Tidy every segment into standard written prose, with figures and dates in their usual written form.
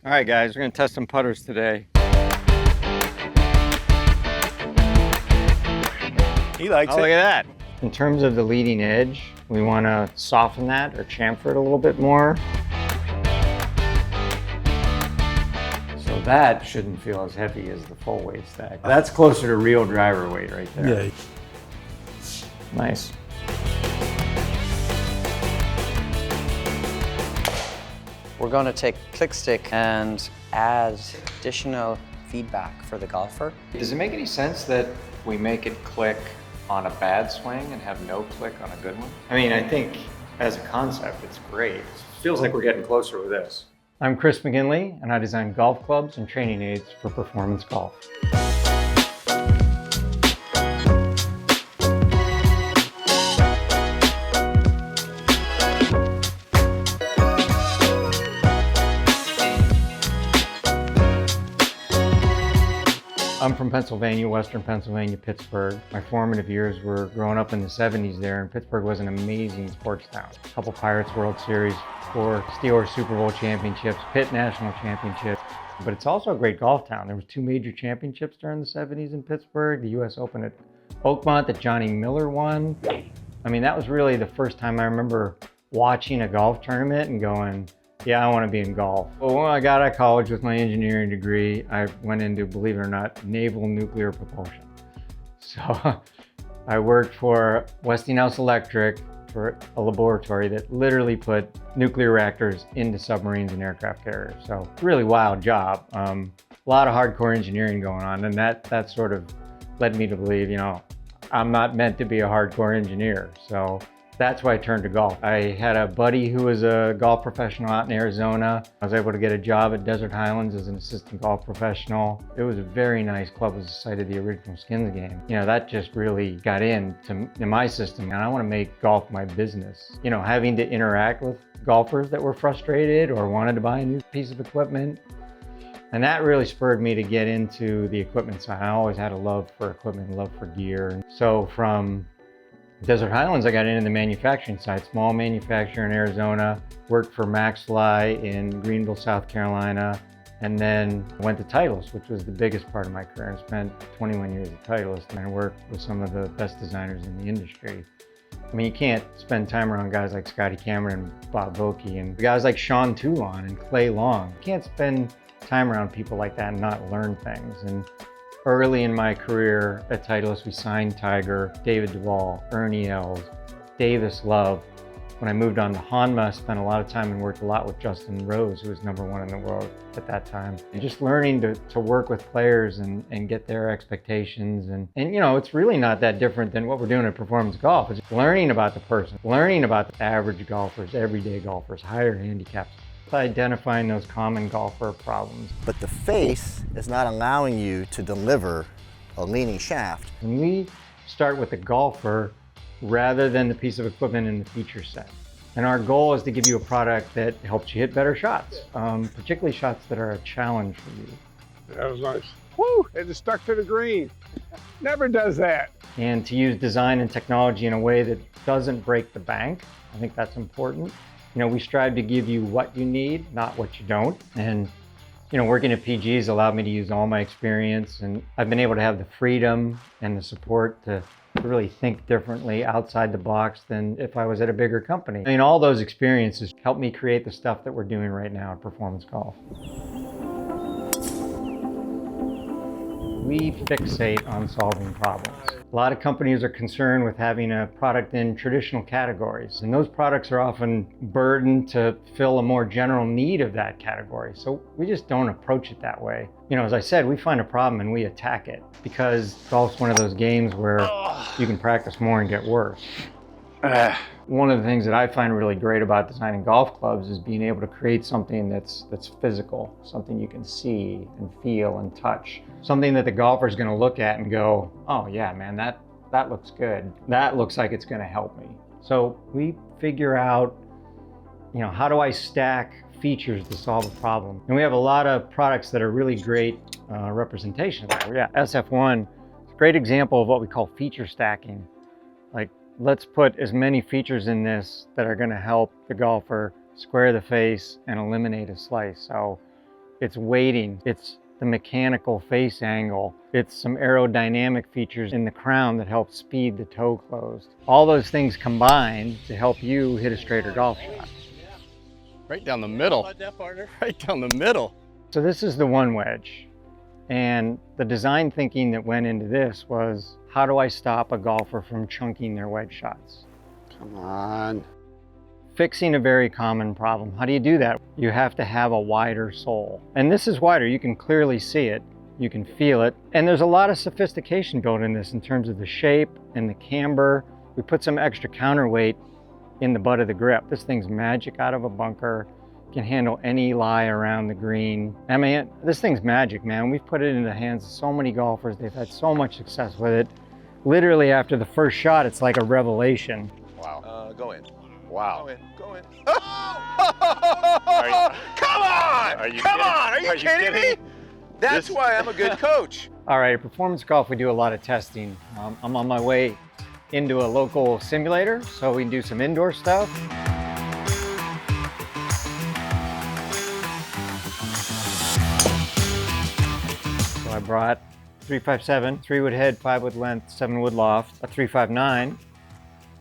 All right, guys, we're gonna test some putters today. He likes Oh, it. look at that. In terms of the leading edge, we want to soften that or chamfer it a little bit more. So that shouldn't feel as heavy as the full weight stack. That's closer to real driver weight right there. Yeah. Nice. We're going to take click stick and add additional feedback for the golfer. Does it make any sense that we make it click on a bad swing and have no click on a good one? I mean, I think as a concept, it's great. It feels like we're getting closer with this. I'm Chris McGinley, and I design golf clubs and training aids for performance golf. I'm from Pennsylvania, Western Pennsylvania, Pittsburgh. My formative years were growing up in the 70s there, and Pittsburgh was an amazing sports town. A couple Pirates World Series, 4 Steelers Super Bowl championships, Pitt National Championships. But it's also a great golf town. There was 2 major championships during the 70s in Pittsburgh. The US Open at Oakmont that Johnny Miller won. I mean, that was really the first time I remember watching a golf tournament and going, yeah, I want to be in golf. Well, when I got out of college with my engineering degree, I went into, believe it or not, naval nuclear propulsion. So I worked for Westinghouse Electric for a laboratory that literally put nuclear reactors into submarines and aircraft carriers. So really wild job. A lot of hardcore engineering going on, and that sort of led me to believe, you know, I'm not meant to be a hardcore engineer. So that's why I turned to golf. I had a buddy who was a golf professional out in Arizona. I was able to get a job at Desert Highlands as an assistant golf professional. It was a very nice club. It was the site of the original Skins game. You know, that just really got in my system, and I want to make golf my business. You know, having to interact with golfers that were frustrated or wanted to buy a new piece of equipment. And that really spurred me to get into the equipment side. I always had a love for equipment, love for gear. So from Desert Highlands, I got into the manufacturing side, small manufacturer in Arizona, worked for MaxFly in Greenville, South Carolina, and then went to Titleist, which was the biggest part of my career. I spent 21 years at Titleist, and I worked with some of the best designers in the industry. I mean, you can't spend time around guys like Scotty Cameron and Bob Vokey and guys like Sean Toulon and Clay Long. You can't spend time around people like that and not learn things. And early in my career at Titleist, we signed Tiger, David Duval, Ernie Els, Davis Love. When I moved on to Honma, I spent a lot of time and worked a lot with Justin Rose, who was #1 in the world at that time. And just learning to work with players and get their expectations. And you know, it's really not that different than what we're doing at performance golf. It's learning about the person, learning about the average golfers, everyday golfers, higher handicaps, identifying those common golfer problems. But the face is not allowing you to deliver a leaning shaft. And we start with the golfer rather than the piece of equipment in the feature set. And our goal is to give you a product that helps you hit better shots, particularly shots that are a challenge for you. That was nice. Woo! It just stuck to the green. Never does that. And to use design and technology in a way that doesn't break the bank. I think that's important. You know, we strive to give you what you need, not what you don't. And, you know, working at PG has allowed me to use all my experience, and I've been able to have the freedom and the support to really think differently outside the box than if I was at a bigger company. I mean, all those experiences helped me create the stuff that we're doing right now at Performance Golf. We fixate on solving problems. A lot of companies are concerned with having a product in traditional categories, and those products are often burdened to fill a more general need of that category. So we just don't approach it that way. You know, as I said, we find a problem and we attack it, because golf's one of those games where you can practice more and get worse. One of the things that I find really great about designing golf clubs is being able to create something that's physical, something you can see and feel and touch, something that the golfer is going to look at and go, oh yeah, man, that looks good. That looks like it's going to help me. So we figure out, you know, how do I stack features to solve a problem? And we have a lot of products that are really great representation of that. Yeah, SF1 is a great example of what we call feature stacking. Like, let's put as many features in this that are going to help the golfer square the face and eliminate a slice. So it's weighting, it's the mechanical face angle, it's some aerodynamic features in the crown that help speed the toe closed. All those things combine to help you hit a straighter golf shot. Right down the middle. Right down the middle. So this is the one wedge. And the design thinking that went into this was, how do I stop a golfer from chunking their wedge shots? Come on. Fixing a very common problem. How do you do that? You have to have a wider sole. And this is wider, you can clearly see it, you can feel it. And there's a lot of sophistication built in this in terms of the shape and the camber. We put some extra counterweight in the butt of the grip. This thing's magic out of a bunker. Can handle any lie around the green. I mean, this thing's magic, man. We've put it in the hands of so many golfers. They've had so much success with it. Literally after the first shot, it's like a revelation. Wow. Go in. Wow. Go in. Go in. You, Come on! Are you Come kidding? on! Are you kidding me? That's This- why I'm a good coach. All right, at Performance Golf, we do a lot of testing. I'm on my way into a local simulator, so we can do some indoor stuff. So I brought 357, 3-wood head, 5-wood length, 7-wood loft, a 359,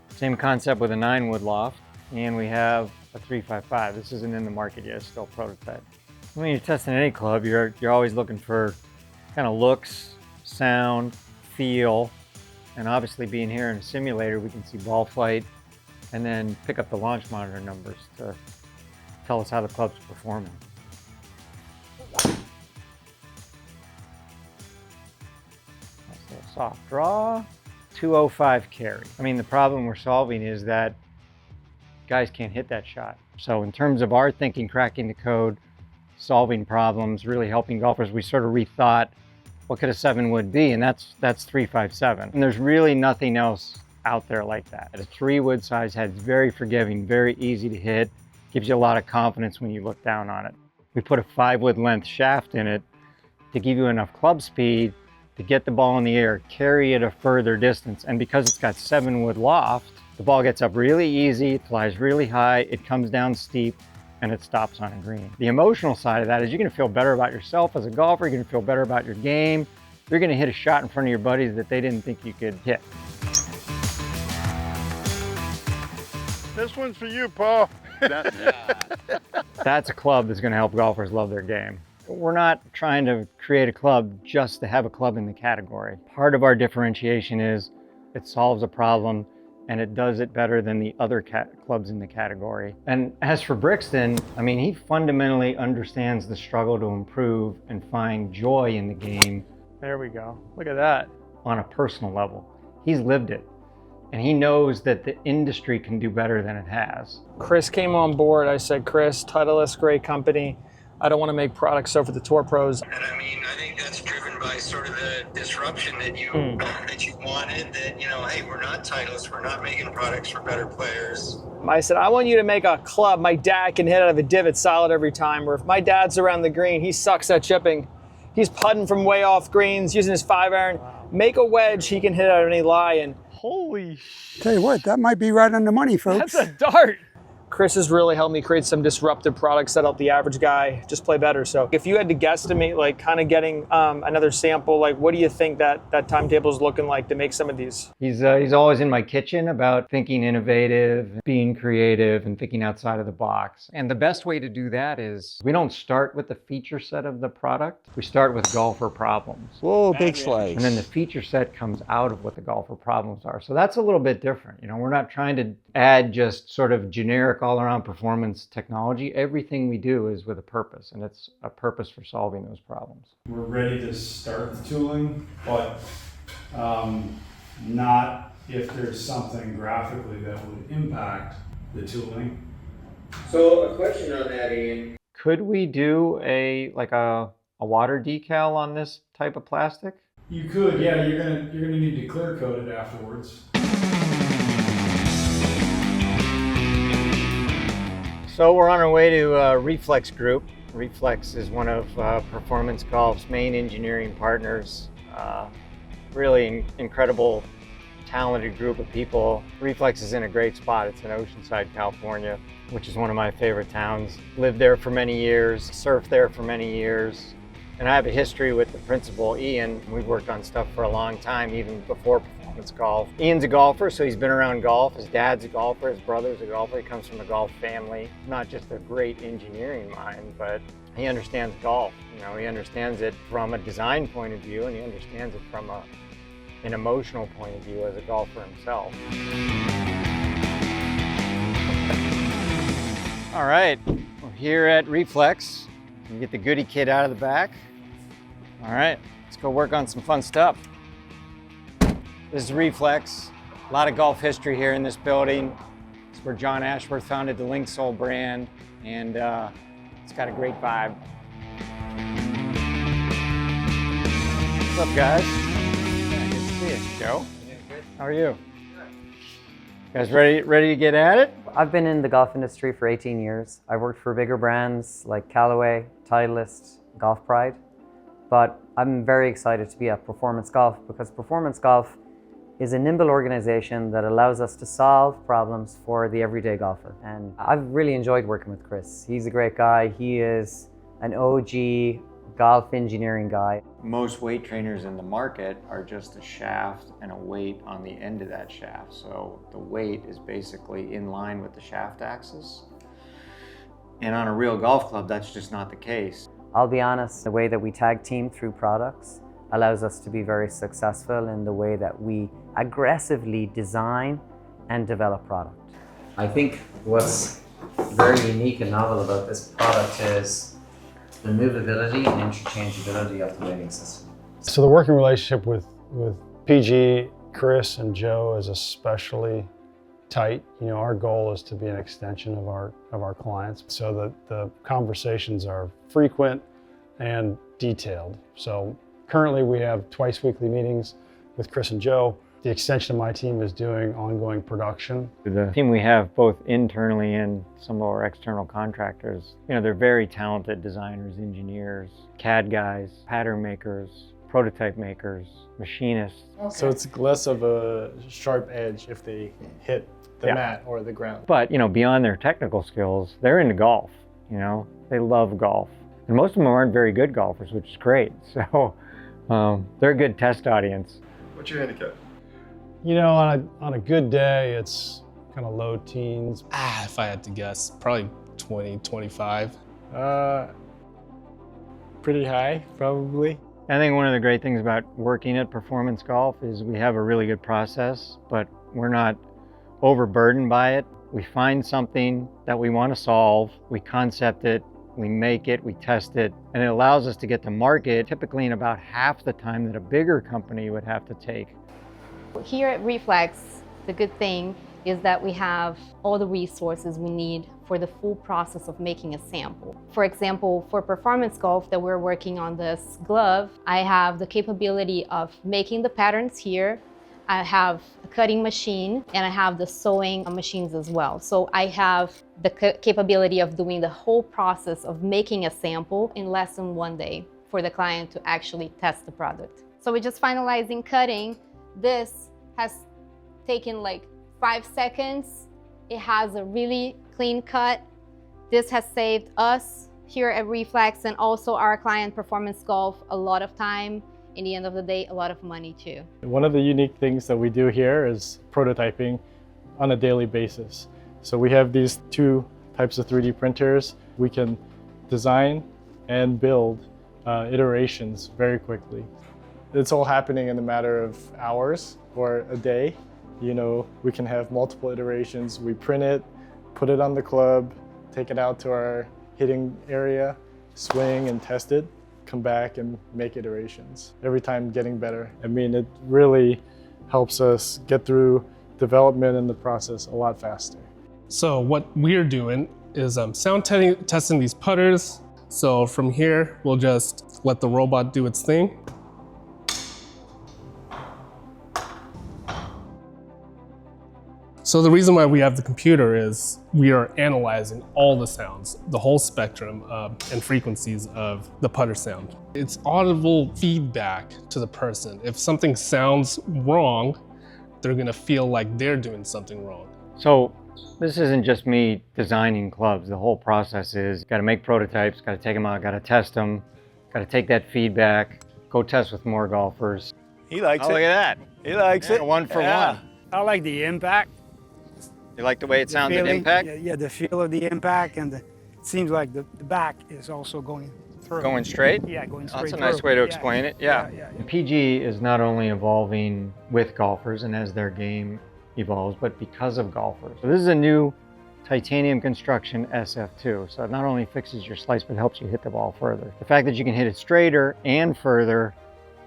same concept with a 9-wood loft, and we have a 355. This isn't in the market yet, it's still prototype. When you're testing any club, you're always looking for kind of looks, sound, feel, and obviously being here in a simulator, we can see ball flight and then pick up the launch monitor numbers to tell us how the club's performing. Nice little soft draw, 205 carry. I mean, the problem we're solving is that guys can't hit that shot. So in terms of our thinking, cracking the code, solving problems, really helping golfers, we sort of rethought what could a 7-wood be, and that's 357. And there's really nothing else out there like that. A 3-wood size head's very forgiving, very easy to hit, gives you a lot of confidence when you look down on it. We put a 5-wood length shaft in it to give you enough club speed to get the ball in the air, carry it a further distance. And because it's got 7-wood loft, the ball gets up really easy, it flies really high, it comes down steep, and it stops on a green. The emotional side of that is you're gonna feel better about yourself as a golfer, you're gonna feel better about your game, you're gonna hit a shot in front of your buddies that they didn't think you could hit. This one's for you, Paul. That's a club that's gonna help golfers love their game. We're not trying to create a club just to have a club in the category. Part of our differentiation is it solves a problem and it does it better than the other clubs in the category. And as for Brixton, I mean, he fundamentally understands the struggle to improve and find joy in the game. There we go, look at that. On a personal level, he's lived it. And he knows that the industry can do better than it has. Chris came on board. I said, Chris, Titleist, great company. I don't want to make products over the tour pros. And I mean, I think that's driven by sort of the disruption that you wanted, that, you know, hey, we're not Titleist, we're not making products for better players. I said, I want you to make a club my dad can hit out of a divot solid every time, or if my dad's around the green, he sucks at chipping. He's putting from way off greens, using his 5-iron. Make a wedge he can hit out of any lie. And Holy shit. Tell you what, that might be right on the money, folks. that's a dart. Chris has really helped me create some disruptive products that help the average guy just play better. So if you had to guesstimate, like kind of getting another sample, like what do you think that timetable is looking like to make some of these? He's always in my kitchen about thinking innovative, being creative, and thinking outside of the box. And the best way to do that is we don't start with the feature set of the product. We start with golfer problems. Whoa, big slice. And then the feature set comes out of what the golfer problems are. So that's a little bit different. You know, we're not trying to add just sort of generic all-around performance technology. Everything we do is with a purpose, and it's a purpose for solving those problems. We're ready to start the tooling, but not if there's something graphically that would impact the tooling. So a question on that, Ian. Could we do a water decal on this type of plastic? You could, yeah. You're gonna need to clear coat it afterwards. So we're on our way to Reflex Group. Reflex is one of Performance Golf's main engineering partners. Really incredible talented group of people. Reflex is in a great spot. It's in Oceanside, California, which is one of my favorite towns. Lived there for many years, surfed there for many years. And I have a history with the principal, Ian. We've worked on stuff for a long time, even before performance golf. Ian's a golfer, so he's been around golf. His dad's a golfer, his brother's a golfer. He comes from a golf family. Not just a great engineering mind, but he understands golf. You know, he understands it from a design point of view, and he understands it from an emotional point of view as a golfer himself. All right, we're here at Reflex. You get the goodie kit out of the back. All right, let's go work on some fun stuff. This is Reflex. A lot of golf history here in this building. It's where John Ashworth founded the Link Soul brand, and it's got a great vibe. What's up, guys? Yeah, good to see you. Joe? Yeah, good. How are you? You guys ready to get at it? I've been in the golf industry for 18 years. I've worked for bigger brands like Callaway, Titleist, Golf Pride. But I'm very excited to be at Performance Golf because Performance Golf is a nimble organization that allows us to solve problems for the everyday golfer. And I've really enjoyed working with Chris. He's a great guy. He is an OG golf engineering guy. Most weight trainers in the market are just a shaft and a weight on the end of that shaft. So the weight is basically in line with the shaft axis. And on a real golf club, that's just not the case. I'll be honest, the way that we tag team through products allows us to be very successful in the way that we aggressively design and develop product. I think what's very unique and novel about this product is the movability and interchangeability of the weighting system. So the working relationship with PG, Chris, and Joe is especially tight. You know, our goal is to be an extension of our clients, so that the conversations are frequent and detailed. So currently we have twice weekly meetings with Chris and Joe. The extension of my team is doing ongoing production. The team we have both internally and some of our external contractors, you know, they're very talented designers, engineers, CAD guys, pattern makers, prototype makers, machinists. Okay. So it's less of a sharp edge if they hit the mat or the ground. But, you know, beyond their technical skills, they're into golf, you know, they love golf. And most of them aren't very good golfers, which is great. So they're a good test audience. What's your handicap? You know, on a good day, it's kind of low teens. If I had to guess, probably 20, 25. Pretty high, probably. I think one of the great things about working at Performance Golf is we have a really good process, but we're not overburdened by it. We find something that we want to solve, we concept it, we make it, we test it, and it allows us to get to market typically in about half the time that a bigger company would have to take. Here at Reflex, the good thing is that we have all the resources we need for the full process of making a sample. For example, for Performance Golf that we're working on this glove, I have the capability of making the patterns here. I have a cutting machine and I have the sewing machines as well. So I have the capability of doing the whole process of making a sample in less than 1 day for the client to actually test the product. So we're just finalizing cutting. This has taken like 5 seconds. It has a really clean cut. This has saved us here at Reflex and also our client Performance Golf a lot of time. In the end of the day, a lot of money too. One of the unique things that we do here is prototyping on a daily basis. So we have these 2 types of 3D printers. We can design and build iterations very quickly. It's all happening in a matter of hours or a day. You know, we can have multiple iterations. We print it, put it on the club, take it out to our hitting area, swing and test it, come back and make iterations. Every time getting better. I mean, it really helps us get through development and the process a lot faster. So what we're doing is sound testing these putters. So from here, we'll just let the robot do its thing. So the reason why we have the computer is we are analyzing all the sounds, the whole spectrum and frequencies of the putter sound. It's audible feedback to the person. If something sounds wrong, they're gonna feel like they're doing something wrong. So this isn't just me designing clubs. The whole process is got to make prototypes, got to take them out, got to test them, got to take that feedback, go test with more golfers. He likes Oh, it. look at that. He likes it. One for Yeah. one. I like the impact. You like the way it sounds at feeling. impact? Yeah, the feel of the impact, and it seems like the back is also going through. Going straight? Yeah, going straight. That's a nice way to explain it. Yeah. The PG is not only evolving with golfers and as their game evolves, but because of golfers. So this is a new titanium construction SF2. So it not only fixes your slice, but helps you hit the ball further. The fact that you can hit it straighter and further,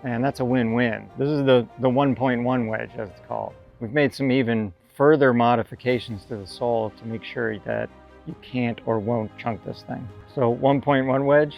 and that's a win-win. This is the 1.1 wedge, as it's called. We've made some even further modifications to the sole to make sure that you can't or won't chunk this thing. So 1.1 wedge,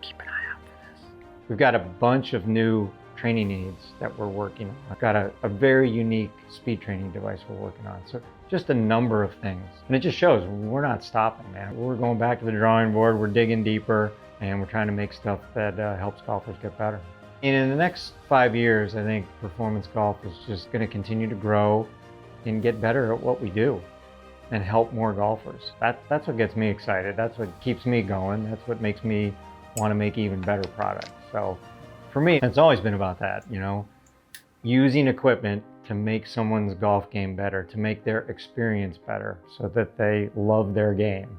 keep an eye out for this. We've got a bunch of new training aids that we're working on. I've got a very unique speed training device we're working on. So just a number of things. And it just shows we're not stopping, man. We're going back to the drawing board, we're digging deeper, and we're trying to make stuff that helps golfers get better. And in the next 5 years, I think performance golf is just going to continue to grow and get better at what we do and help more golfers. That's what gets me excited. That's what keeps me going. That's what makes me want to make even better products. So for me, it's always been about that, you know, using equipment to make someone's golf game better, to make their experience better so that they love their game.